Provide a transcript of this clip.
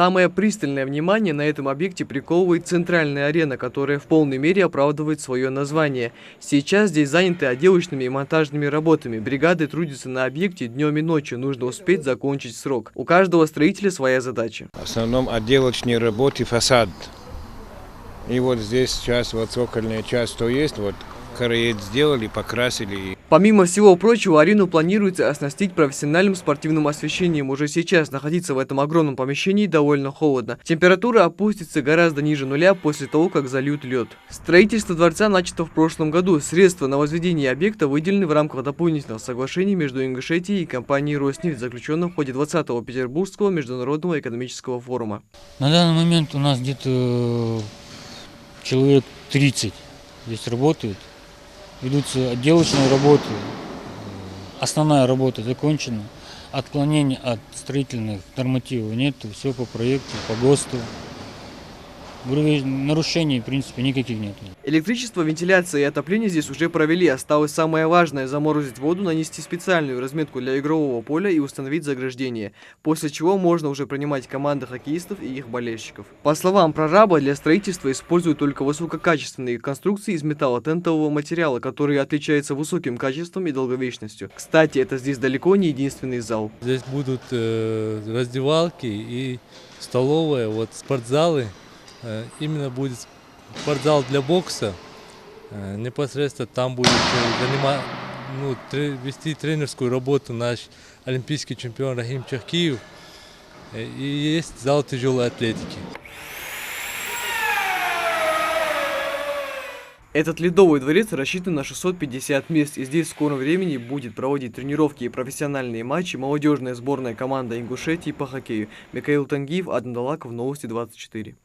Самое пристальное внимание на этом объекте приковывает центральная арена, которая в полной мере оправдывает свое название. Сейчас здесь заняты отделочными и монтажными работами. Бригады трудятся на объекте днем и ночью, нужно успеть закончить срок. У каждого строителя своя задача. В основном отделочные работы, фасад. И вот здесь сейчас вот цокольная часть, что есть, вот короед сделали, покрасили. Помимо всего прочего, арену планируется оснастить профессиональным спортивным освещением. Уже сейчас находиться в этом огромном помещении довольно холодно. Температура опустится гораздо ниже нуля после того, как зальют лед. Строительство дворца начато в прошлом году. Средства на возведение объекта выделены в рамках дополнительного соглашения между Ингушетией и компанией «Роснефть», заключенного в ходе 20-го Петербургского международного экономического форума. На данный момент у нас где-то человек 30 здесь работает. Ведутся отделочные работы, основная работа закончена, отклонений от строительных нормативов нет, все по проекту, по ГОСТу. Нарушений, в принципе, никаких нет. Электричество, вентиляция и отопление здесь уже провели. Осталось самое важное – заморозить воду, нанести специальную разметку для игрового поля и установить заграждение. После чего можно уже принимать команды хоккеистов и их болельщиков. По словам прораба, для строительства используют только высококачественные конструкции из металлотентового материала, который отличается высоким качеством и долговечностью. Кстати, это здесь далеко не единственный зал. Здесь будут раздевалки и столовая, вот спортзалы. Именно будет спортзал для бокса, непосредственно там будет вести тренерскую работу наш олимпийский чемпион Рахим Чахкиев, и есть зал тяжелой атлетики. Этот ледовый дворец рассчитан на 650 мест, и здесь в скором времени будет проводить тренировки и профессиональные матчи молодежная сборная команда Ингушетии по хоккею. Михаил Тангиев, Адан Далаков, Новости 24.